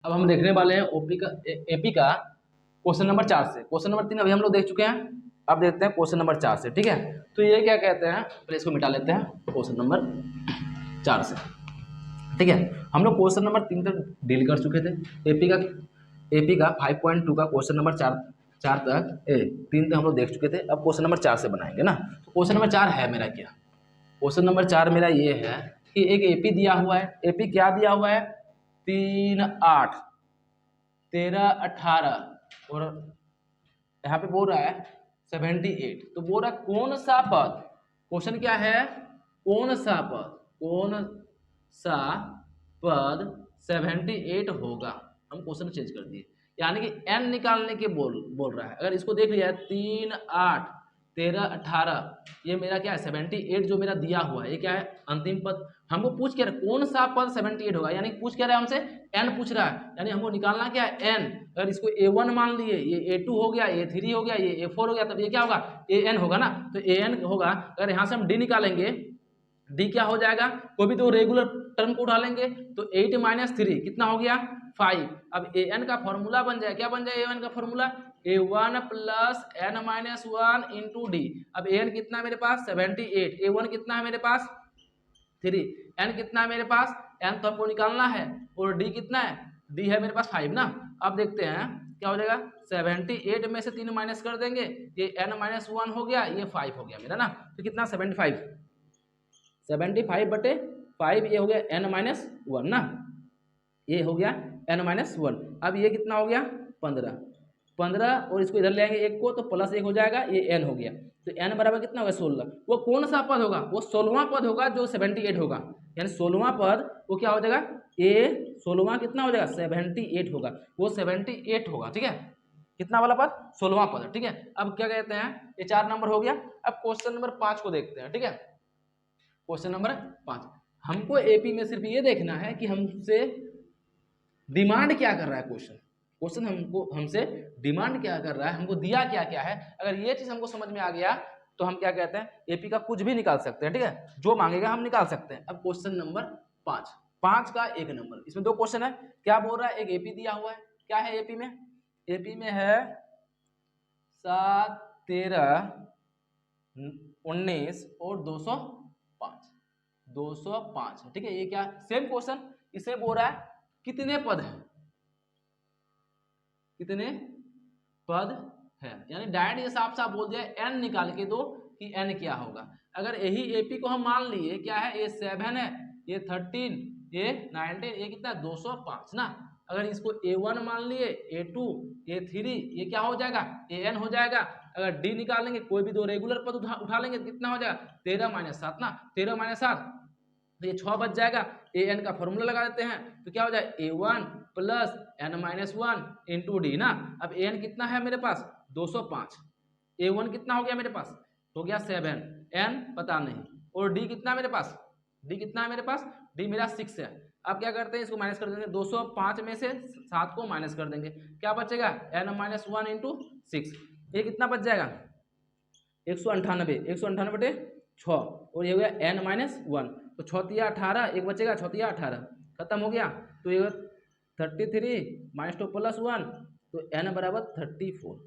अब हम देखने वाले हैं एपी का क्वेश्चन नंबर 4 से। क्वेश्चन नंबर 3 अभी हम लोग देख चुके हैं। अब देखते हैं क्वेश्चन नंबर 4 से। ठीक है, तो ये क्या कहते हैं, पहले इसको मिटा लेते हैं क्वेश्चन नंबर 4 से। ठीक है, हम लोग क्वेश्चन नंबर 3 तक डील कर चुके थे। एपी का 5.2 का क्वेश्चन नंबर 4 तक 3 तक हम लोग देख चुके थे। अब क्वेश्चन नंबर 4 से बनाएंगे ना। तो क्वेश्चन नंबर 4 है मेरा क्या, क्वेश्चन नंबर 4 मेरा ये है कि एक एपी दिया हुआ है। एपी क्या दिया हुआ है, 3, 8, 13, 18 और यहाँ पे बोल रहा है 78। तो बोल रहा है कौन सा पद, क्वेश्चन क्या है, कौन सा पद 78 होगा। हम क्वेश्चन चेंज कर दिए, यानी कि n निकालने के बोल रहा है। अगर इसको देख लिया 3, 8, 13, 18, ये मेरा क्या है 78 जो मेरा दिया हुआ है, ये क्या है अंतिम पद। हमको पूछ क्या रहा है कौन सा पद 78 होगा, यानी पूछ क्या रहा है हमसे, n पूछ रहा है, यानी हमको निकालना क्या है n। अगर इसको a1 मान लिए, ये a2 हो गया, a3 हो गया, ये a4 हो गया, तब ये क्या होगा an होगा ना। तो an होगा। अगर यहाँ से हम d निकालेंगे, d क्या हो जाएगा, कोई भी दो रेगुलर टर्म को उठा लेंगे तो 8 - 3 कितना हो गया 5। अब an का फॉर्मूला बन जाए, क्या बन जाए an का formula, a1 plus n minus 1 into D. अब an कितना है मेरे पास 78, a1 कितना है मेरे पास 3, n कितना है मेरे पास, n तो हमको निकालना है, और d कितना है, d है मेरे पास 5 ना। अब देखते हैं क्या हो जाएगा, 78 में से 3 माइनस कर देंगे, ये n माइनस 1 हो गया, ये 5 हो गया मेरा ना। तो कितना 75 बटे 5, ये हो गया n माइनस 1 ना, ये हो गया n माइनस 1। अब ये कितना हो गया 15 और इसको इधर ले आएंगे एक को, तो प्लस 1 हो जाएगा, ये n हो गया। तो n बराबर कितना होगा 16। वो कौन सा पद होगा, वो 16वां पद होगा जो 78 होगा, यानी 16वां पद वो क्या हो जाएगा, ए 16वां कितना हो जाएगा 78 होगा, वो 78 होगा। ठीक है, कितना वाला पद 16वां पद। ठीक है, अब क्या कहते हैं, ये 4 नंबर हो गया। अब क्वेश्चन नंबर 5 को देखते हैं। ठीक है, क्वेश्चन नंबर 5, हमको एपी में सिर्फ ये देखना है कि हमसे डिमांड क्या कर रहा है क्वेश्चन हमसे डिमांड क्या कर रहा है, हमको दिया क्या क्या है। अगर ये चीज हमको समझ में आ गया तो हम क्या कहते हैं, एपी का कुछ भी निकाल सकते हैं। ठीक है, जो मांगेगा हम निकाल सकते हैं। अब क्वेश्चन नंबर 5 का 1 नंबर, इसमें 2 क्वेश्चन है। क्या बोल रहा है, एक एपी दिया हुआ है, क्या है एपी में, एपी में है 7, 13, 19 और 205। ठीक है, ये क्या सेम क्वेश्चन, इसे बोल रहा है कितने पद हैं, कितने पद है, यानी डायरेक्ट ये साफ साफ बोल दिया n निकाल के दो कि n क्या होगा। अगर यही एपी को हम मान लिए क्या है, ये 7 है, ये 13, ये 19, ये कितना 205 ना। अगर इसको a1 मान लिए, a2, a3, ये क्या हो जाएगा an हो जाएगा। अगर d निकालेंगे, कोई भी दो रेगुलर पद उठा लेंगे, कितना हो जाएगा 13 - 7 ना, 13 - 7 तो ये 6 बच जाएगा। an का फॉर्मूला लगा देते हैं, तो क्या हो जाए a1 plus n minus 1 into D ना। अब an कितना है मेरे पास 205, a1 कितना हो गया मेरे पास, हो गया 7, n पता नहीं, और d कितना मेरे पास, d कितना है मेरे पास, d मेरा 6 है। अब क्या करते हैं, इसको माइनस कर देंगे, 205 में से 7 को माइनस कर देंगे, क्या बचेगा n माइनस 1 इंटू 6, ये कितना बच जाएगा 198 बटे 6, और ये हो गया n माइनस 1, तो 6 × 18, एक बचेगा 6 × 18, खत्म हो गया। तो ये 33 - 2 + 1, तो n बराबर 34।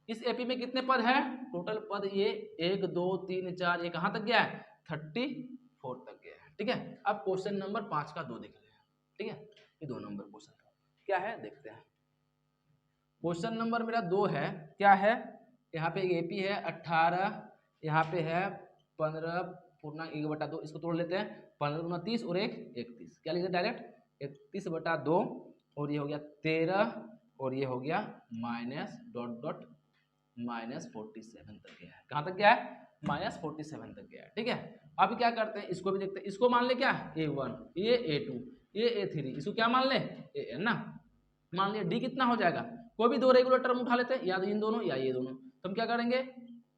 इस एपी में कितने पद है, टोटल पद ये 1, 2, 3, 4, ये कहाँ तक गया है 34 तक गया है। ठीक है, अब क्वेश्चन नंबर 5 का 2 देख ले। ठीक है, ये 2 नंबर क्वेश्चन क्या है देखते हैं। क्वेश्चन नंबर मेरा 2 है, क्या है, यहाँ पे एपी है 18, यहाँ पे है 15 पूर्णा 1/2, इसको तोड़ लेते हैं, 15 × 30 और 1 31, क्या लिखते हैं डायरेक्ट 31/2, और ये हो गया 13, और ये हो गया -47 तक गया है। कहाँ तक गया है -47 तक गया है। ठीक है, अब क्या करते हैं, इसको भी देखते हैं। इसको मान ले क्या a1, ये a2, ये a3, इसको क्या मान ले an ना। मान लिया d कितना हो जाएगा, कोई भी दो रेगुलर टर्म उठा लेते हैं, या इन दोनों या ये दोनों, तो हम क्या करेंगे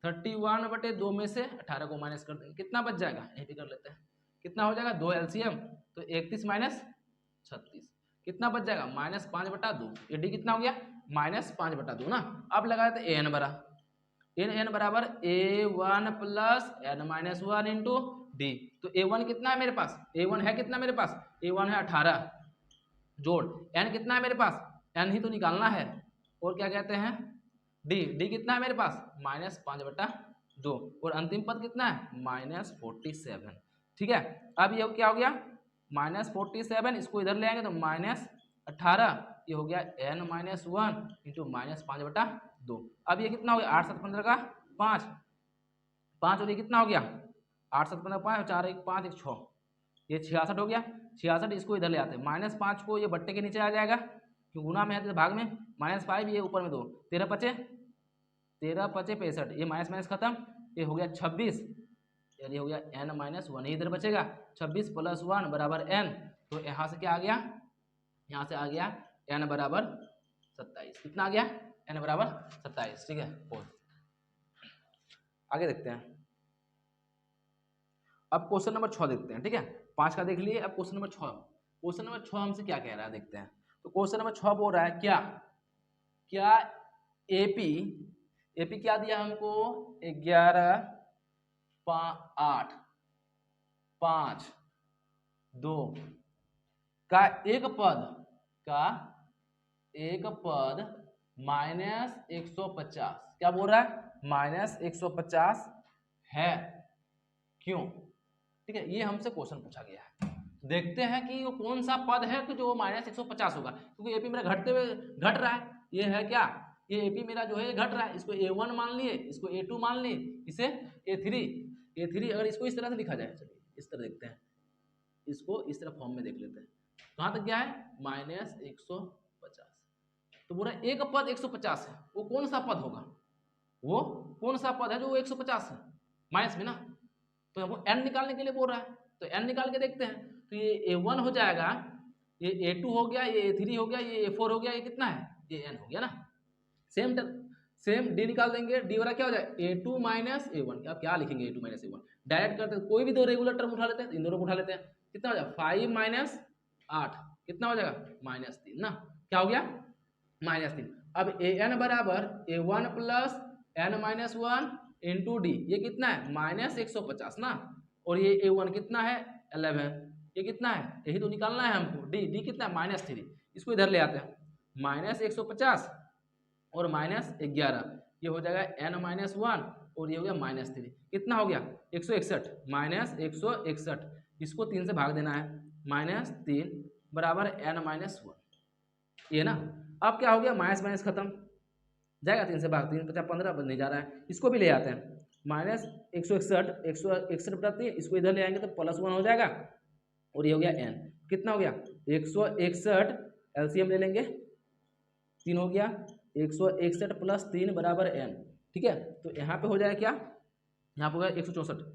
31/2 में से 18 को माइनस कर देंगे, कितना बच जाएगा यहीं पे कर लेते हैं, कितना हो जाएगा 2 LCM, तो 31 - 36 कितना बच जाएगा -5/2, ये d कितना हो गया -5/2 ना। अब लगा देते an बराबर a1 plus n minus 1 into D. तो a1 कितना है मेरे पास, a1 है कितना मेरे पास, a1 है 18, जोड़ n कितना है मेरे पास, n ही तो निकालना है, और क्या कहते हैं d कितना है मेरे पास -5/2, और अंतिम पद कितना है -47। ठीक है, अब ये क्या हो गया -47, इसको इधर ले आएंगे तो -18, ये हो गया n - 1 इंटू -5/2। अब ये कितना हो गया 8 7 15 का 5, 5 और ये कितना हो गया 8 7 15 5, 4 1 5 1 6, ये 66 हो गया। 66 इसको इधर ले आते हैं, -5 को ये बट्टे के नीचे आ जाएगा, क्यों गुना में है तो भाग में, -5 ये ऊपर में 2, 13 5 65, ये माइनस माइनस खत्म, ये हो गया 26, ये हो गया n - 1, इधर बचेगा 26 + 1 = n, तो यहाँ से क्या आ गया, यहाँ से आ गया n बराबर 27। कितना आ गया n बराबर 27। ठीक है, और आगे देखते हैं। अब क्वेश्चन नंबर 6 देखते हैं। ठीक है, 5 का देख लिए, अब क्वेश्चन नंबर 6। क्वेश्चन नंबर 6 हमसे क्या कह रहा है देखते हैं। तो क्वेश्चन नंबर 6 बोल रहा है क्या एपी क्या दिया हमको 11 8 5 2 का एक पद -150, क्या बोल रहा है -150 है, क्यों। ठीक है, ये हमसे क्वेश्चन पूछा गया है। देखते हैं कि वो कौन सा पद है कि जो -150 होगा, क्योंकि एपी मेरा घट रहा है। ये है क्या, ये एपी मेरा जो है ये घट रहा है, इसको A1 मान लिए, इसको A2 मान लिए, इसे A3 अगर इसको इस तरह से लिखा जाए, चलिए इस तरह देखते हैं, इसको इस तरह फॉर्म में देख लेते हैं। कहाँ तक गया है -150, तो बोला एक पद 150 है, वो कौन सा पद होगा, वो कौन सा पद है जो 150 है माइनस में ना, तो हमको n निकालने के लिए बोल रहा है, तो n निकाल के देखते हैं। तो ये A1 हो जाएगा, ये A2 हो गया, ये A3 हो गया, ये A4 हो गया, ये कितना है, ये n हो गया ना। सेम d निकाल देंगे, d वाला क्या हो जाए A2 - A1, आप क्या लिखेंगे A2 - A1, डायरेक्ट करते हैं, कोई भी दो रेगुलर टर्म उठा लेते हैं, इन दोनों को उठा लेते हैं, कितना हो जाएगा 5 - 8, कितना हो जाएगा -3 ना, क्या हो गया -3। अब an बराबर A1 + n - 1 इंटू डी, ये कितना है -150 ना, और ये A1 कितना है 11, ये कितना है, यही तो निकालना है हमको, डी कितना है -3, इसको इधर ले आते हैं, -150 और -11, ये हो जाएगा n - 1 और ये हो गया -3, कितना हो गया 161, -161, इसको 3 से भाग देना है, -3 बराबर n - 1, ये ना। अब क्या हो गया माइनस माइनस खत्म जाएगा, 3 से भाग, 3 × 5 = 15 नहीं जा रहा है, इसको भी ले आते हैं, -161 इसको इधर ले आएंगे तो +1 हो जाएगा, और ये हो गया n, कितना हो गया 161, एलसीएम ले लेंगे, 3 हो गया, 161 + 3 = n। ठीक है, तो यहाँ पे हो जाएगा क्या, यहाँ पे हो गया 164,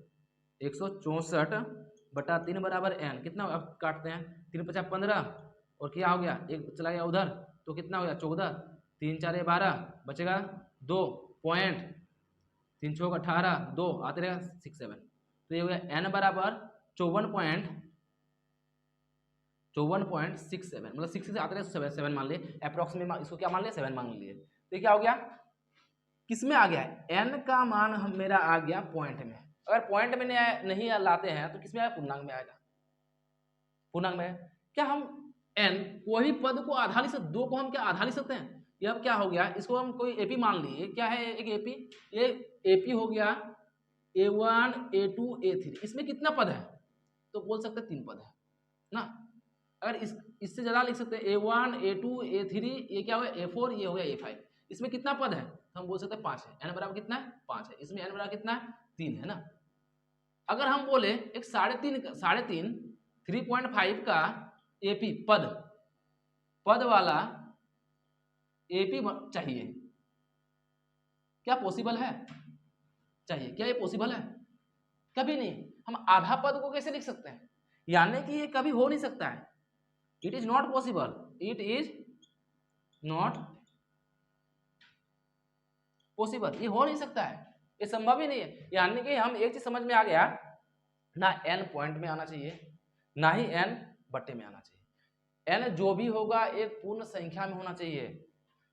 164/3 = n, कितना, अब काटते हैं, 3 × 5 = 15, और क्या हो गया एक चला गया उधर, तो कितना हो गया 14, 3 × 4 = 12, बचेगा 2 पॉइंट, 3 × 6 = 18, 2 आते रहेगा 6 7, तो ये हो गया n बराबर 54.67, मतलब 6 से आते रहे 7 मान लिए, अप्रॉक्सीमेट इसको क्या मान लिया 7 मान लिए, तो क्या हो गया किस में आ गया है, n का मान हम मेरा आ गया पॉइंट में, अगर पॉइंट में नहीं लाते हैं तो किस में आएगा, पूर्णांक में आएगा, पूर्णांक में। क्या हम n कोई पद को आधा लिख सकते, 2 को हम क्या आधा लिख सकते हैं, ये अब क्या हो गया, इसको हम कोई एपी मान लिए, क्या है एक एपी, ये एपी हो गया A1 A2 A3, इसमें कितना पद है, तो बोल सकते हैं 3 पद है ना। अगर इससे ज़्यादा लिख सकते हैं A1 A2 A3, ये क्या हो गया A4, ये हो गया A5, इसमें कितना पद है, तो हम बोल सकते हैं 5 है, n बराबर कितना है 5 है, इसमें n बराबर कितना है 3 है ना। अगर हम बोले एक 3.5 3.5 का एपी पद वाला एपी चाहिए, क्या पॉसिबल है, चाहिए, क्या ये पॉसिबल है, कभी नहीं। हम आधा पद को कैसे लिख सकते हैं, यानी कि ये कभी हो नहीं सकता है, it is not possible, it is not possible, ये हो नहीं सकता है, ये संभव ही नहीं है। यानी कि हम एक चीज समझ में आ गया, ना n पॉइंट में आना चाहिए, ना ही n बट्टे में आना चाहिए, n जो भी होगा एक पूर्ण संख्या में होना चाहिए,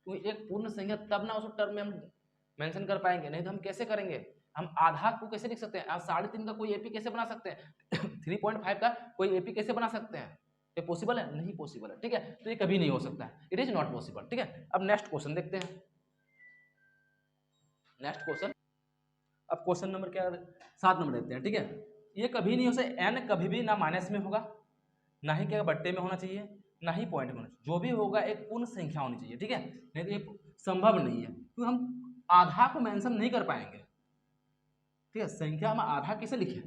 क्योंकि एक पूर्ण संख्या तब ना उसको टर्म में हम मेंशन कर पाएंगे, नहीं तो हम कैसे करेंगे, हम आधा को कैसे लिख सकते हैं, आप 3.5 का कोई एपी कैसे बना सकते हैं 3.5 का कोई एपी कैसे बना सकते हैं, ये पॉसिबल है? नहीं पॉसिबल है, ठीक है। तो ये कभी नहीं हो सकता है, इट इज नॉट पॉसिबल, ठीक है। अब नेक्स्ट क्वेश्चन देखते हैं, नेक्स्ट क्वेश्चन। अब क्वेश्चन नंबर क्या 7 नंबर देखते हैं, ठीक है। ये कभी नहीं हो सकता, एन कभी भी ना माइनस में होगा, ना ही क्या बट्टे में होना चाहिए, ना ही पॉइंट में होना चाहिए। जो भी होगा एक पूर्ण संख्या होनी चाहिए, ठीक है। नहीं तो ये संभव नहीं है, क्योंकि हम आधा को मेंशन नहीं कर पाएंगे, ठीक है। संख्या हम आधा कैसे लिखें,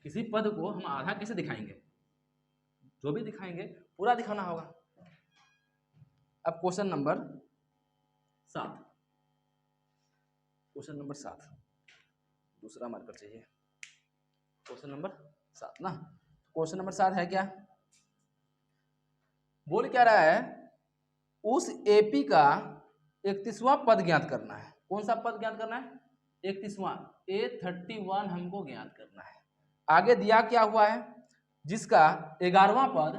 किसी पद को हम आधा कैसे दिखाएंगे, जो भी दिखाएंगे पूरा दिखाना होगा। अब क्वेश्चन नंबर 7, क्वेश्चन नंबर 7 दूसरा मार्कर चाहिए, क्वेश्चन नंबर 7 ना। क्वेश्चन नंबर 7 है क्या, बोल क्या रहा है, उस एपी का 31वां पद ज्ञात करना है। कौन सा पद ज्ञात करना है? 31वां, A31 हमको ज्ञात करना है। आगे दिया क्या हुआ है, जिसका 11वां पद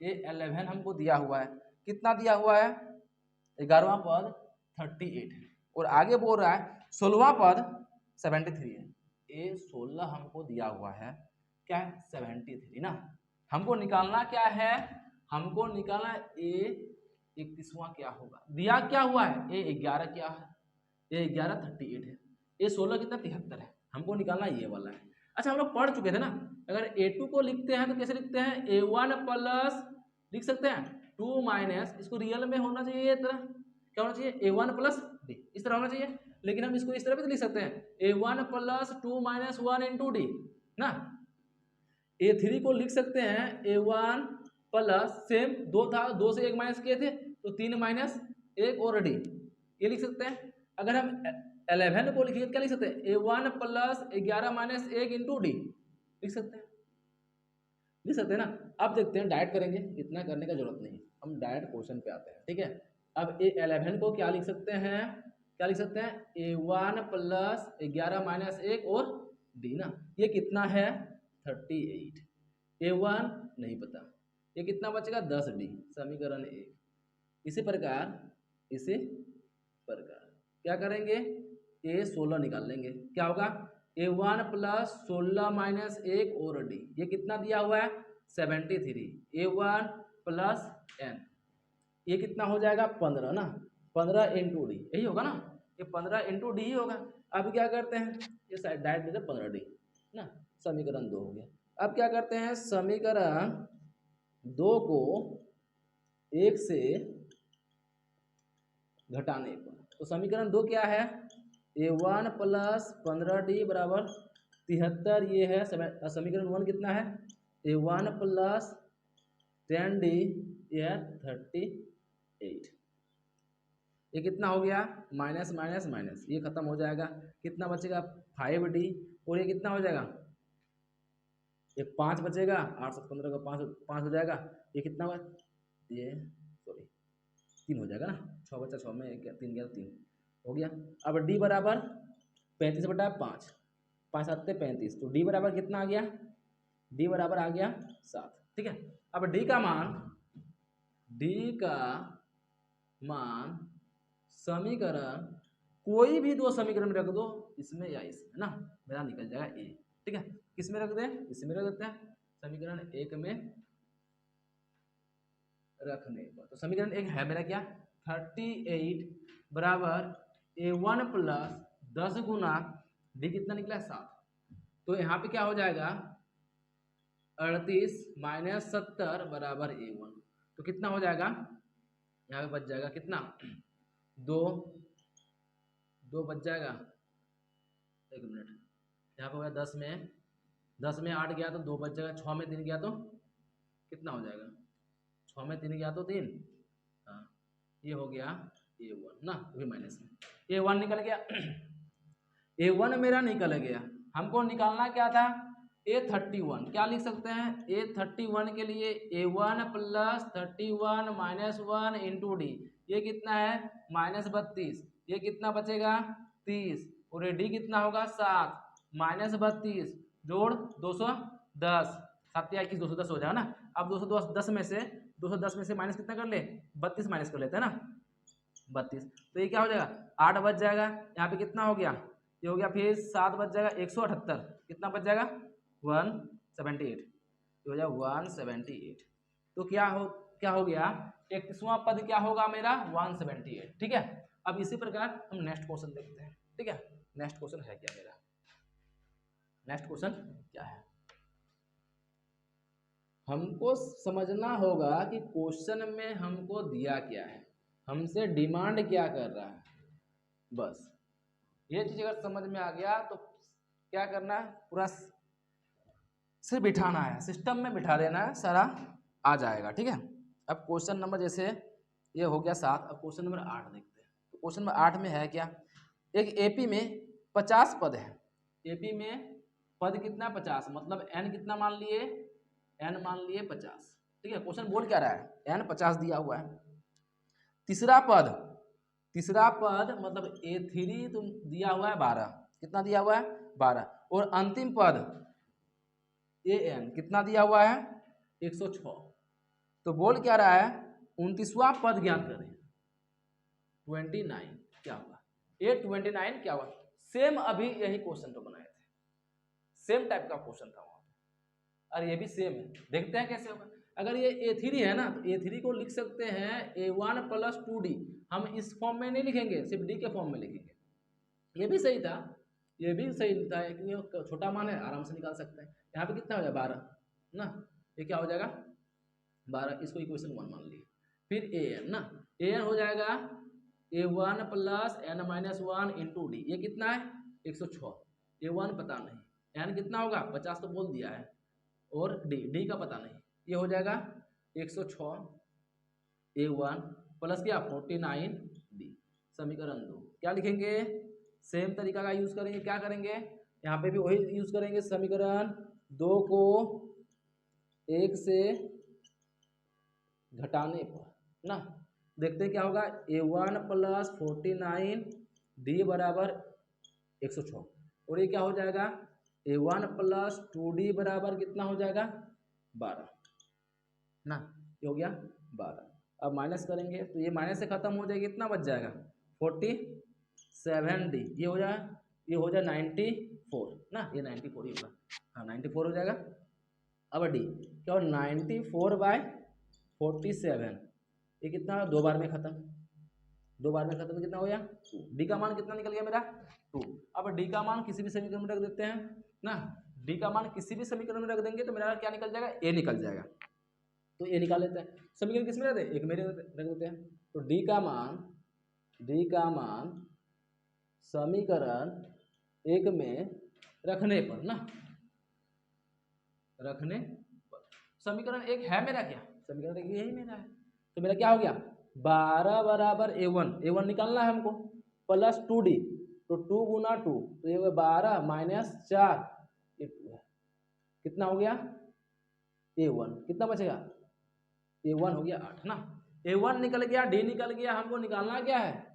A11 हमको दिया हुआ है। कितना दिया हुआ है? 11वां पद 38 है, और आगे बोल रहा है 16वां पद 73 है। A16 हमको दिया हुआ है, क्या है? 73 ना। हमको निकालना क्या है? हमको निकालना A31वां क्या होगा। दिया क्या हुआ है? A11 क्या है? A11 38 है, A16 कितना 73 है। हमको निकालना ये वाला है। अच्छा, हम लोग पढ़ चुके थे ना, अगर A2 को लिखते हैं तो कैसे लिखते हैं? A1 प्लस लिख सकते हैं 2 माइनस, इसको रियल में होना चाहिए, इस तरह क्या होना चाहिए? A1 प्लस डी, इस तरह होना चाहिए। लेकिन हम इसको इस तरह भी तो लिख सकते हैं, A1 plus 2 minus 1 into D ना। A3 को लिख सकते हैं A1 प्लस, सेम 2 था, 2 से 1 माइनस किए थे तो 3 माइनस 1 और डी, ये लिख सकते हैं। अगर हम 11 को लिखिए क्या लिख सकते हैं? A1 plus 11 minus 1 into D, लिख सकते हैं, लिख सकते हैं ना। अब देखते हैं, डायरेक्ट करेंगे, इतना करने का जरूरत नहीं, हम डायरेक्ट क्वेश्चन पे आते हैं, ठीक है। अब A11 को क्या लिख सकते हैं? क्या लिख सकते हैं? A1 प्लस 11 माइनस 1 और डी ना। ये कितना है? 38। A1 नहीं पता, ये कितना बचेगा? 10D, समीकरण 1। इसी प्रकार क्या करेंगे? A16 निकाल लेंगे, क्या होगा? A1 प्लस 16 माइनस 1 और डी, ये कितना दिया हुआ है? 73। A1 प्लस n, ये कितना हो जाएगा? 15 ना, 15 इंटू डी, यही होगा ना, ये 15 इंटू डी ही होगा। अब क्या करते हैं, ये साइड डायरेक्ट लेते 15D ना, समीकरण 2 हो गया। अब क्या करते हैं, समीकरण 2 को 1 से घटाने पर, तो समीकरण 2 क्या है? A1 प्लस 15D बराबर 73, ये है समीकरण 1 कितना है? A1 प्लस 10D, ये है 38। ये कितना हो गया? माइनस माइनस माइनस, ये खत्म हो जाएगा, कितना बचेगा? 5D, और ये कितना हो जाएगा? ये 5 बचेगा, 8 7 15 का 5 हो जाएगा, ये कितना हुआ? ये सॉरी 3 हो जाएगा ना, 6 बचा, 6 में 3 गया 3 हो गया। अब D बराबर 35/5, 5 7 35, तो D बराबर कितना आ गया? D बराबर आ गया 7, ठीक है। अब D का मान समीकरण, कोई भी 2 समीकरण में रख दो, इसमें या इसमें ना, मेरा निकल जाएगा A, ठीक है। किस में रख दें? इसमें रख देते हैं, समीकरण 1 में रखने पर। तो समीकरण 1 है मेरा क्या? 38 बराबर A1 प्लस 10 गुना D कितना निकला? 7। तो यहाँ पे क्या हो जाएगा? 38 माइनस 70 बराबर A1, तो कितना हो जाएगा? यहाँ पे बच जाएगा कितना? 2 बच जाएगा, 1 मिनट, यहाँ पे हो गया 10 में 8 गया तो 2 बच जाएगा, 6 में 3 गया तो कितना हो जाएगा? 6 में 3 गया तो 3, हाँ, ये हो गया A1 ना, वही माइनस में A1 निकल गया। A1 मेरा निकल गया, हमको निकालना क्या था? A31, क्या लिख सकते हैं? A31 के लिए A1 plus 31 minus 1 into D, ये कितना है? -32, ये कितना बचेगा? 30, और ये डी कितना होगा? 7 माइनस 32 जोड़ 210, 7 या 21 210 हो जाएगा ना। अब 210 में से माइनस कितना कर ले? 32 माइनस कर लेते हैं ना, 32, तो ये क्या हो जाएगा? 8 बच जाएगा। यहाँ पे कितना हो गया? ये हो गया, फिर 7 बच जाएगा, 178, कितना बच जाएगा? 178, ये हो जाएगा 178। तो क्या हो गया 31वां पद क्या होगा मेरा 178। ठीक है, अब इसी प्रकार हम नेक्स्ट क्वेश्चन देखते हैं। ठीक है, नेक्स्ट क्वेश्चन है क्या मेरा, नेक्स्ट क्वेश्चन क्या है, हमको समझना होगा कि क्वेश्चन में हमको दिया क्या है, हमसे डिमांड क्या कर रहा है। बस ये चीज अगर समझ में आ गया तो क्या करना है, पूरा सिर्फ बिठाना है, सिस्टम में बिठा देना है, सारा आ जाएगा। ठीक है, अब क्वेश्चन नंबर जैसे ये हो गया 7, अब क्वेश्चन नंबर 8 देखते हैं। तो क्वेश्चन नंबर 8 में है क्या, एक एपी में 50 पद है, एपी में पद कितना 50, मतलब एन कितना मान लिए, एन मान लिए 50। ठीक है, क्वेश्चन बोल क्या रहा है, एन 50 दिया हुआ है। तीसरा पद मतलब A3 तुम दिया हुआ है 12, कितना दिया हुआ है 12, और अंतिम पद AN कितना दिया हुआ है 106। तो बोल क्या रहा है 29वां पद ज्ञात करें, 29 क्या होगा, ये 29 क्या हुआ। सेम अभी यही क्वेश्चन तो बनाए थे, सेम टाइप का क्वेश्चन था वहां पे, और ये भी सेम है, देखते हैं कैसे होगा। अगर ये A3 है ना तो A3 को लिख सकते हैं A1 + 2D, हम इस फॉर्म में नहीं लिखेंगे, सिर्फ D के फॉर्म में लिखेंगे। ये भी सही था, ये भी सही था, क्योंकि छोटा मान है, आराम से निकाल सकते हैं। यहाँ पे कितना हो जाएगा 12 ना, ये क्या हो जाएगा 12, इसको इक्वेशन 1 मान लिए। फिर AN ना, AN हो जाएगा A1 + n - 1 × D, ये कितना है 106, A1 पता नहीं, n कितना होगा 50 तो बोल दिया है, और D का पता नहीं, ये हो जाएगा 106 A1 प्लस क्या 49D, समीकरण 2 क्या लिखेंगे, सेम तरीका का यूज करेंगे। क्या करेंगे, यहाँ पे भी वही यूज करेंगे, समीकरण 2 को 1 से घटाने पर ना, देखते हैं क्या होगा, A1 + 49D बराबर 106, और ये क्या हो जाएगा A1 + 2D बराबर कितना हो जाएगा 12 ना, ये हो गया 12। अब माइनस करेंगे तो ये माइनस से खत्म हो जाएगा, कितना बच जाएगा 47D, ये हो जाए 94 ना, ये 94 ही होगा, हाँ 94 हो जाएगा। अब D क्या हो 94/47, ये कितना 2 बार में खत्म, 2 बार में खत्म, कितना हो गया 2। डी का मान कितना निकल गया मेरा 2। अब डी का मान किसी भी समीकरण में रख देते हैं ना, डी का मान किसी भी समीकरण में रख देंगे तो मेरा क्या निकल जाएगा, ए निकल जाएगा। तो ए निकाल लेते हैं, समीकरण किस में रहते हैं, एक में रख देते हैं। तो डी का मान समीकरण 1 में रखने पर ना, रखने पर समीकरण 1 है मेरा, क्या समीकरण 1 यही मेरा है, तो मेरा क्या हो गया 12 बराबर A1 निकालना है हमको, प्लस 2D, तो 2 × 2 तो ये 12 - 4, ये 2 है, कितना हो गया A1, कितना बचेगा A1 हो गया 8 ना, A1 निकल गया, D निकल गया, हमको निकालना क्या है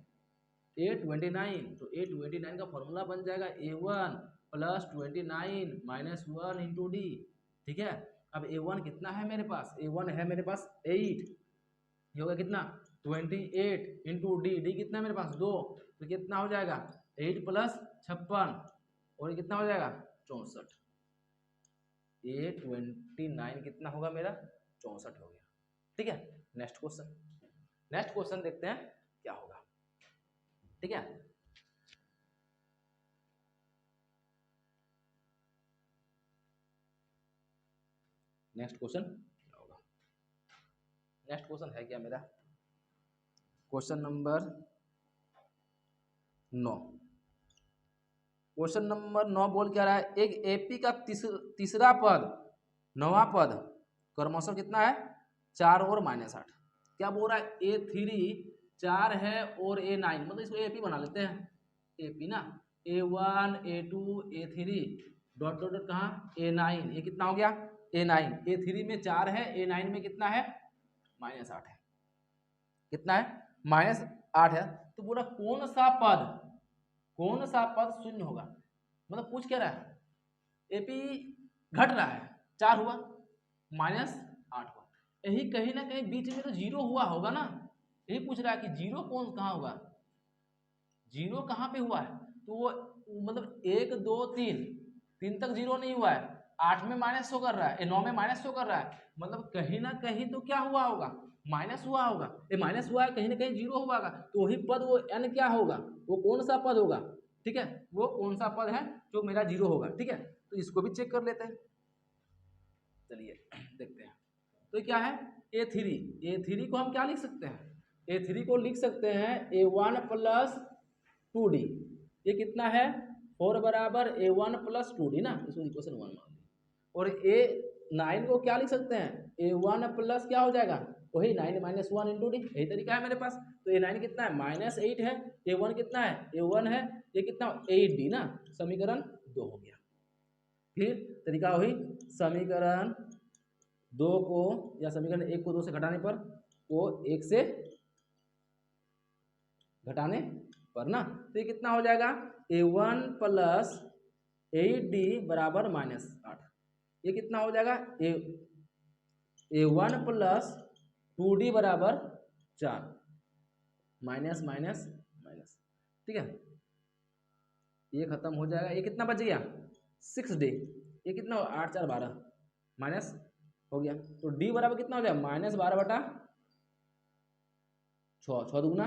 A29। तो A29 का फॉर्मूला बन जाएगा A1 + 29 - 1 × D। ठीक है, अब A1 कितना है मेरे पास, A1 है मेरे पास 8, ये होगा कितना 28 × D कितना है मेरे पास 2, तो कितना हो जाएगा 8 + 56, और ये कितना हो जाएगा 64, A29 कितना होगा मेरा 64 हो गया। ठीक है, नेक्स्ट क्वेश्चन देखते हैं क्या होगा। ठीक है, नेक्स्ट क्वेश्चन क्या होगा, नेक्स्ट क्वेश्चन है क्या मेरा, क्वेश्चन नंबर 9। क्वेश्चन नंबर 9 बोल क्या रहा है, एक एपी का तीसरा पद 9वां पद क्रमशः कितना है 4 और -8, क्या बोल रहा है A3 4 है और A9, मतलब इसको एपी बना लेते हैं, एपी ना A1 A2 A3 dot dot dot कहाँ A9, ये कितना हो गया A9, A3 में 4 है, A9 में कितना है -8 है, कितना है -8 है। तो बोला कौन सा पद शून्य होगा, मतलब पूछ क्या रहा है एपी घट रहा है, 4 हुआ -8 हुआ, यही कहीं ना कहीं बीच में तो 0 हुआ होगा ना, यही पूछ रहा है कि 0 कहाँ होगा, 0 कहाँ पे हुआ है, तो वो मतलब 1 2 3 तक 0 नहीं हुआ है, 8 में माइनस शो कर रहा है, 9 में माइनस शो कर रहा है, मतलब कहीं ना कहीं तो क्या हुआ होगा, माइनस हुआ होगा। ये माइनस हुआ है, कहीं ना कहीं जीरो हुआ होगा, तो वही पद वो n क्या होगा, वो कौन सा पद होगा, ठीक है, वो कौन सा पद है जो मेरा जीरो होगा, ठीक है। तो इसको भी चेक कर लेते हैं, चलिए देखते हैं। तो क्या है A3 को हम क्या लिख सकते हैं, A3 को लिख सकते हैं A1 प्लस 2D। ये कितना है 4 बराबर A1 प्लस 2D ना, इसको इक्वेशन 1 मान ली। और A9 को क्या लिख सकते हैं A1 प्लस क्या हो जाएगा वही 9 माइनस 1 इंटू डी, यही तरीका है मेरे पास। तो A9 कितना है -8 है, A1 कितना है A1 है, ये कितना 8D ना, समीकरण 2 हो गया। फिर तरीका वही, समीकरण 2 को या समीकरण 1 को 2 से घटाने पर, को 1 से घटाने पर ना, तो ये कितना हो जाएगा A1 प्लस 8D बराबर -8। ये कितना हो जाएगा A1 प्लस 2D बराबर 4, माइनस माइनस माइनस, ठीक है। ये खत्म हो जाएगा, ये कितना बच गया 6D, ये कितना हो 8 4 12 माइनस हो गया। तो D बराबर कितना हो जाएगा -12 बटा 6, 6 दूना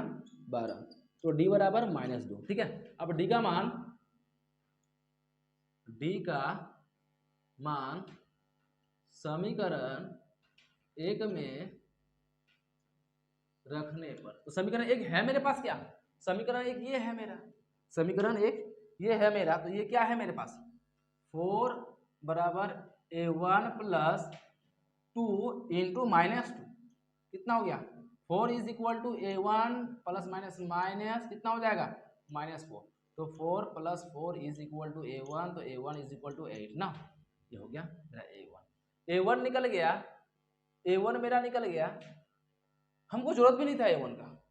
12, तो D बराबर -2, ठीक है। अब D का मान समीकरण 1 में रखने पर, तो समीकरण 1 है मेरे पास, क्या समीकरण 1 ये है मेरा, समीकरण 1 ये है मेरा, तो ये क्या है मेरे पास 4 बराबर A1 प्लस 2 इंटू -2, कितना हो गया 4 is equal to A1 plus minus minus कितना हो जाएगा -4, तो 4 plus 4 is equal to A1, तो A1 इज इक्वल टू 8 ना, ये हो गया मेरा A1 निकल गया, A1 मेरा निकल गया। हमको जरूरत भी नहीं था A1 का,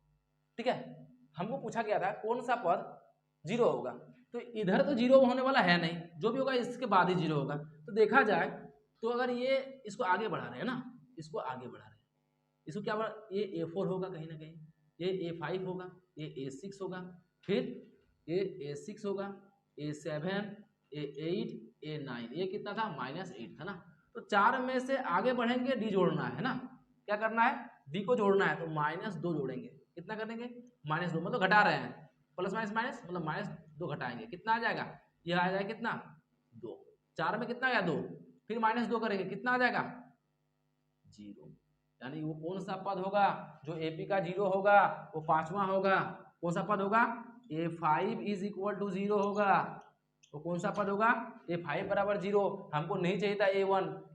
ठीक है, हमको पूछा गया था कौन सा पद जीरो होगा, तो इधर तो जीरो होने वाला है नहीं, जो भी होगा इसके बाद ही जीरो होगा। तो देखा जाए तो अगर ये इसको आगे बढ़ा रहे हैं ना, इसको आगे बढ़ा रहे हैं, इसको क्या बढ़ा, ये A4 होगा कहीं ना कहीं, ये A5 होगा, ये A6 होगा, फिर ये A6 होगा, A7, A8, A9, ये कितना था -8 था ना। तो 4 में से आगे बढ़ेंगे, D जोड़ना है ना, क्या करना है D को जोड़ना है, तो -2 जोड़ेंगे, कितना करेंगे -2, मतलब घटा रहे हैं, प्लस माइनस माइनस मतलब -2 घटाएंगे, कितना आ जाएगा, यह आ जाएगा कितना 2, 4 में कितना आया 2, फिर -2 करेंगे, कितना आ जाएगा 0। यानी वो कौन सा पद होगा जो AP का 0 होगा, वो 5वां होगा, कौन सा पद होगा A5 इज इक्वल टू 0 होगा, वो कौन सा पद होगा A5 बराबर 0। हमको नहीं चाहिए था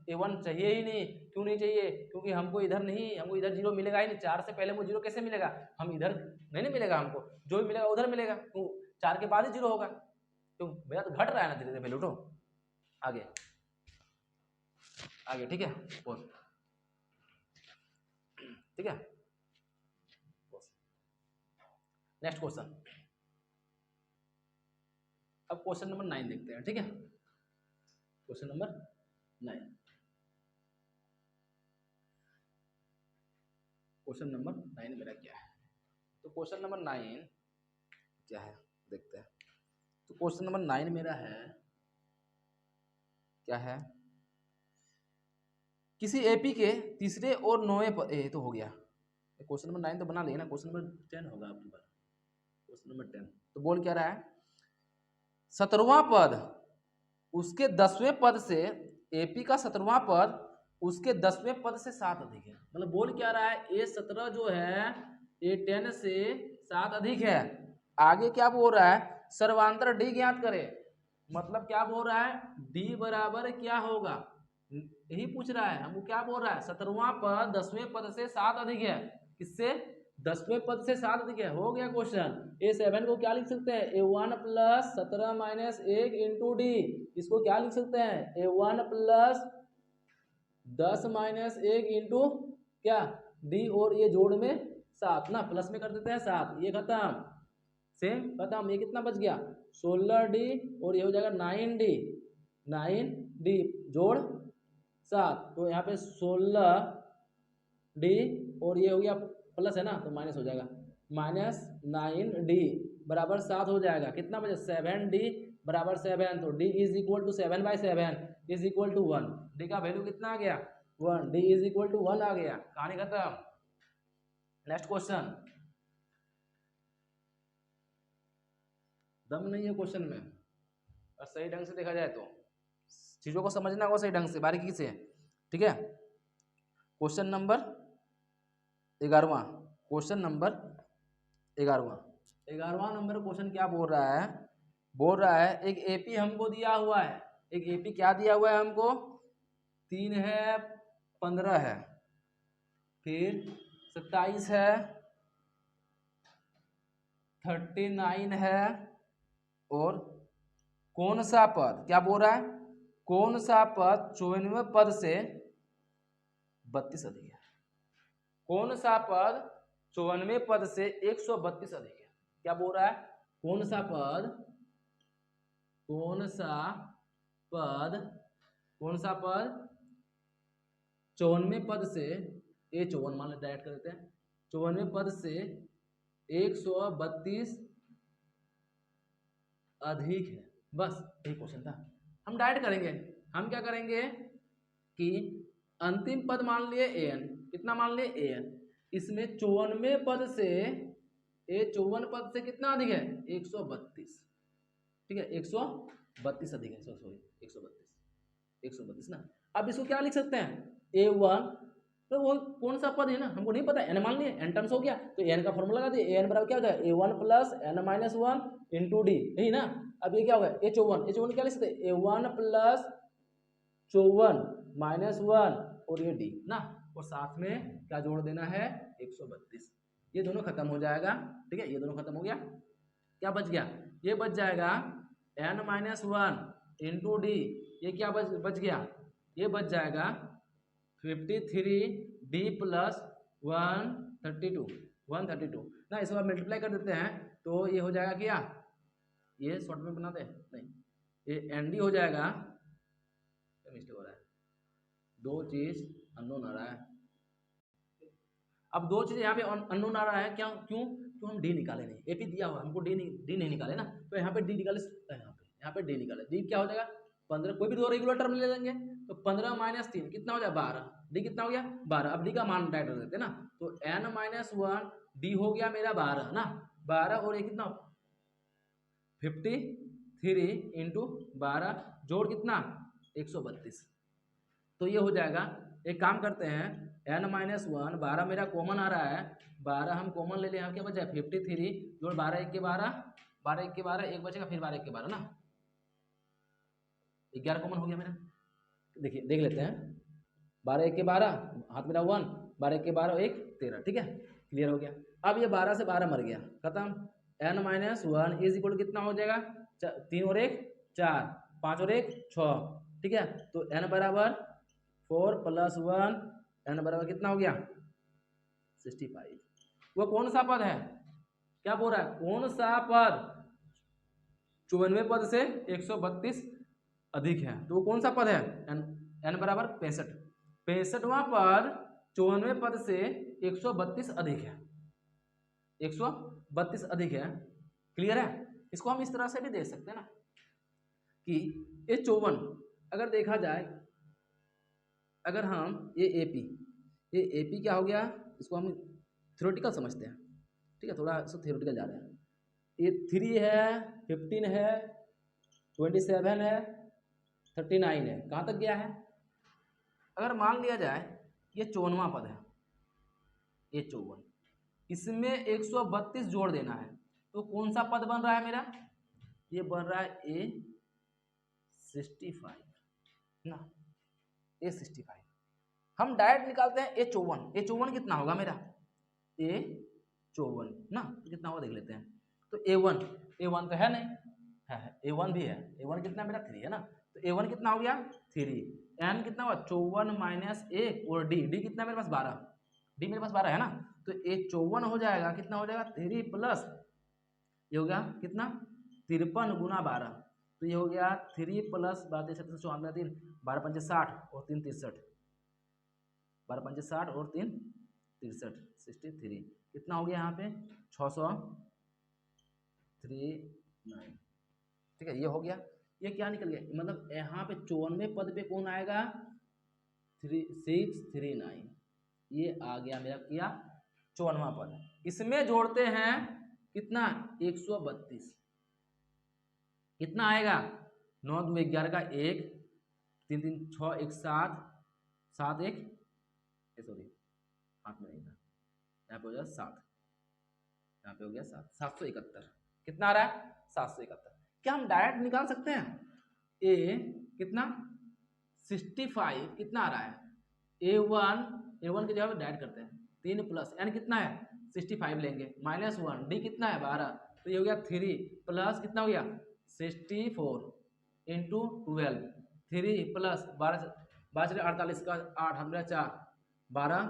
A1 चाहिए ही नहीं, क्यों नहीं चाहिए, क्योंकि हमको इधर नहीं, हमको इधर 0 मिलेगा ही नहीं, 4 से पहले मुझे 0 कैसे मिलेगा, हम इधर नहीं मिलेगा, हमको जो भी मिलेगा उधर मिलेगा, तो 4 के बाद ही 0 होगा, तो मेरा तो घट रहा है ना धीरे धीरे, पहले उठो आगे आगे, ठीक है, ठीक है। नेक्स्ट क्वेश्चन, अब क्वेश्चन नंबर 9 देखते हैं, ठीक है, क्वेश्चन नंबर 9, क्वेश्चन नंबर 9 मेरा क्या है, तो क्वेश्चन नंबर 9 क्या है देखते हैं। तो क्वेश्चन नंबर 9 मेरा है, क्या है, किसी AP के तीसरे और 9वें पद, ये तो हो गया, क्वेश्चन नंबर 9 तो बना लिया ना, क्वेश्चन नंबर 10 होगा आपकी बार, क्वेश्चन नंबर 10। तो बोल क्या रहा है 17वां पद उसके 10वें पद से, AP का 17वां पद उसके 10वें पद से 7 अधिक है, मतलब बोल क्या रहा है A17 जो है A10 से 7 अधिक है। आगे क्या बोल रहा है सर्वांतर D ज्ञात करे, मतलब क्या बोल रहा है D बराबर क्या होगा, यही पूछ रहा है हमको, क्या बोल रहा है 17वां पद 10वें पद से 7 अधिक है, किससे 10वें पद से 7 अधिक है, हो गया क्वेश्चन। A7 को क्या लिख सकते हैं A1 plus 17 minus 1 into D, इसको क्या लिख सकते हैं A1 प्लस 10 माइनस 1 इंटू क्या D, और ये जोड़ में 7 ना, प्लस में कर देते हैं 7, ये खत्म, सेम खत्म, ये कितना बच गया 16D, और ये हो जाएगा 9D जोड़ 7, तो यहाँ पे 16D और ये हो गया प्लस है ना, तो माइनस हो जाएगा, -9D बराबर 7 हो जाएगा, कितना बचे 7D बराबर 7, तो D is equal to 7/7 is equal to 1, D का वैल्यू कितना आ गया 1, डी इज इक्वल टू 1 आ गया, कहानी खत्म। Next question. दम नहीं है क्वेश्चन में, और सही ढंग से देखा जाए तो चीजों को समझना होगा सही ढंग से, बारीकी से, ठीक है। क्वेश्चन नंबर 11वां, क्वेश्चन नंबर 11वां, 11वां नंबर क्वेश्चन क्या बोल रहा है? बोल रहा है एक एपी हमको दिया हुआ है, एक एपी क्या दिया हुआ है हमको? 3 है, 15 है, फिर 27 है, 39 है, और कौन सा पद, क्या बोल रहा है? कौन सा पद 94वें पद से 32 अधिक है? कौन सा पद 94वें पद से 132 अधिक है? क्या बोल रहा है? कौन सा पद, कौन सा पद, कौन सा पद 54वें पद से, ये 54 मान लेते, डायरेक्ट कर देते हैं, 54वें पद से 132 अधिक है। बस यही क्वेश्चन था। हम डायरेक्ट करेंगे, हम क्या करेंगे कि अंतिम पद मान लिए an, कितना मान लिए an, इसमें 54वें पद से, ये 54 पद से कितना अधिक है? 132, ठीक है, 132 अधिक है, सॉरी 132 ना। अब इसको क्या लिख सकते हैं? a1, तो वो कौन सा पद है ना, हमको नहीं पता, n मान लिए, n टर्म्स हो गया, तो n का फॉर्मूला लगा दिए, an बराबर क्या होता है? a1 plus n minus 1 into D, यही ना। अब ये क्या होगा? a54 क्या लिख सकते हैं? a1 प्लस 54 माइनस 1 और ये डी ना, और साथ में क्या जोड़ देना है? 132। ये दोनों खत्म हो जाएगा, ठीक है, ये दोनों खत्म हो गया, क्या बच गया? ये बच जाएगा n माइनस 1 इंटू डी, ये क्या बच गया? ये बच जाएगा 53 डी प्लस 132 ना। इस बार मल्टीप्लाई कर देते हैं तो ये हो जाएगा क्या? ये शॉर्ट में बनाते हैं नहीं, ये एन डी हो जाएगा, मिस्टेक हो रहा है, दो चीज अननोन आ रहा है। अब दो चीज यहाँ पे अननोन आ रहा है, क्या क्यों? तो हम डी निकाले नहीं, एपी दिया हुआ हमको, डी नहीं निकाले ना, तो यहाँ पे डी निकाले, यहाँ पे डी निकाले, डी क्या हो जाएगा? 15, कोई भी दो रेगुलर टर्म ले लेंगे, तो 15 माइनस 3 कितना हो जाए? 12, डी कितना हो गया? 12। अब डी का मान डायरेक्ट कर देते हैं ना, तो n माइनस 1 डी हो गया मेरा 12 ना, 12 और ये कितना? 53 इंटू 12 जोड़ कितना? 132। तो ये हो जाएगा, एक काम करते हैं, n माइनस 1, 12 मेरा कॉमन आ रहा है, 12 हम कॉमन ले लें, यहाँ क्या बचा? 53 जोड़ 12 1 के 12, 12 1 के 12, एक बचेगा, फिर 12 1 के 12 ना, 11 कॉमन हो गया मेरा। देखिए देख लेते हैं, 12 1 के 12, हाथ मेरा 1, 12 1 के 12 1 13, ठीक है, क्लियर हो गया। अब ये 12 से 12 मर गया, खत्म। n माइनस 1 इज इक्वल कितना हो जाएगा? 3 और 1 4, 5 और 1 6, ठीक है, तो n बराबर 4 प्लस 1, n बराबर कितना हो गया? 65। वो कौन सा पद है? क्या बोल रहा है? कौन सा पद 54वें पद से 132 अधिक है? तो वो कौन सा पद है? n बराबर 65, 65वां पद 54वें पद से 132 अधिक है, 132 अधिक है, क्लियर है। इसको हम इस तरह से भी देख सकते हैं ना कि ये 54 अगर देखा जाए, अगर हम ये एपी क्या हो गया, इसको हम थ्योरेटिकल समझते हैं, ठीक है, थोड़ा सा थ्योरेटिकल जा रहे हैं। ये 3 है, 15 है, 27 है, 39 है, कहाँ तक गया है? अगर मान लिया जाए ये 54वां पद है, ये 54, इसमें 132 जोड़ देना है, तो कौन सा पद बन रहा है मेरा? ये बन रहा है A65 ना, A65। हम डायरेक्ट निकालते हैं A54 कितना होगा मेरा? A54 ना, तो कितना होगा देख लेते हैं। तो A1 तो है नहीं, है A1 भी है, A1 कितना मेरा? 3 है ना, तो A1 कितना हो गया? 3, n कितना हुआ? 54 माइनस 1 और डी कितना मेरे पास? 12, डी मेरे पास 12 है ना, तो A54 हो जाएगा, कितना हो जाएगा? 3 प्लस ये हो गया कितना? 53 गुना 12, तो ये हो गया 3 प्लस 12 54 3 12 पंचे 60 और 3 63, 12 पंचे 60 और 3 63, 63 कितना हो गया यहाँ पे? 639, ठीक है, ये हो गया। ये क्या निकल गया, मतलब यहाँ पे 54वें पद पे कौन आएगा? 639, ये आ गया मेरा क्या 54वां पद। इसमें जोड़ते हैं कितना 132, कितना आएगा 9 2 11 का 1, 3 3 6 1 7 7 1 सॉरी हाथ में नहीं था, यहाँ पे हो जाए 7, यहाँ पे हो गया 7 771। कितना आ रहा है 771। क्या हम डायरेक्ट निकाल सकते हैं? ए कितना 65 कितना आ रहा है A1 की जगह डायरेक्ट करते हैं 3 प्लस n कितना है 65 लेंगे -1 d कितना है 12, तो ये हो गया 3 प्लस कितना हो गया 64 इंटू 12, 3 प्लस 12 48 का 8 हमारा 4 12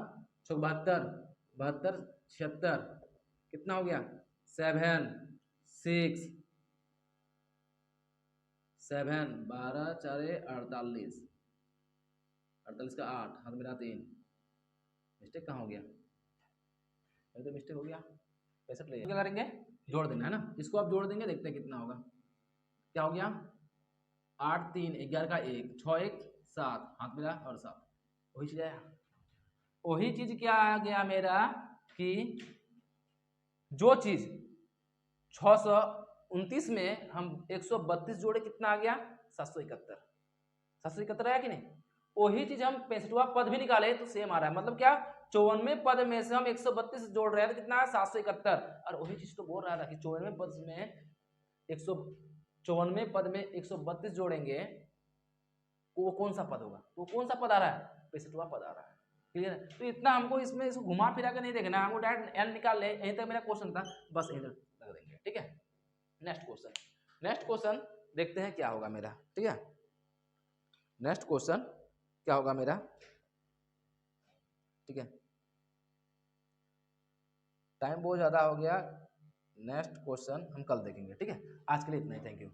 72 72 76 कितना हो गया 7 6 7 12 4 48 48 का 8 हाथ मेरा 3, मिस्टेक कहाँ हो गया, ये तो मिस्टेक हो गया 65 ले क्या करेंगे जोड़ देना है ना, इसको आप जोड़ देंगे देखते हैं कितना होगा। क्या हो गया 8 3 11 का 1 6 1 7 हाथ मिला और 7, वही चीज आया। वही चीज क्या आ गया मेरा कि जो चीज 629 में हम 132 जोड़े कितना आ गया 771, 771 आया कि नहीं। वही चीज हम 65वां पद भी निकाले तो सेम आ रहा है, मतलब क्या 54वें पद में से हम 132 जोड़ रहे हैं तो कितना है 771, और वही चीज तो बोल रहा था कि 54वें पद में 154वें पद में 132 जोड़ेंगे वो कौन सा पद होगा, तो कौन सा पद आ रहा है 65वां पद आ रहा है। क्लियर है, तो इतना हमको इसमें इसको घुमा फिरा कर नहीं देखना, हमको डायरेक्ट एल निकाल ले, यहीं तक मेरा क्वेश्चन था, बस यहीं तक लग देंगे। ठीक है, नेक्स्ट क्वेश्चन देखते हैं क्या होगा मेरा। ठीक है, नेक्स्ट क्वेश्चन क्या होगा मेरा। ठीक है, टाइम बहुत ज़्यादा हो गया, नेक्स्ट क्वेश्चन हम कल देखेंगे। ठीक है, आज के लिए इतना ही, थैंक यू।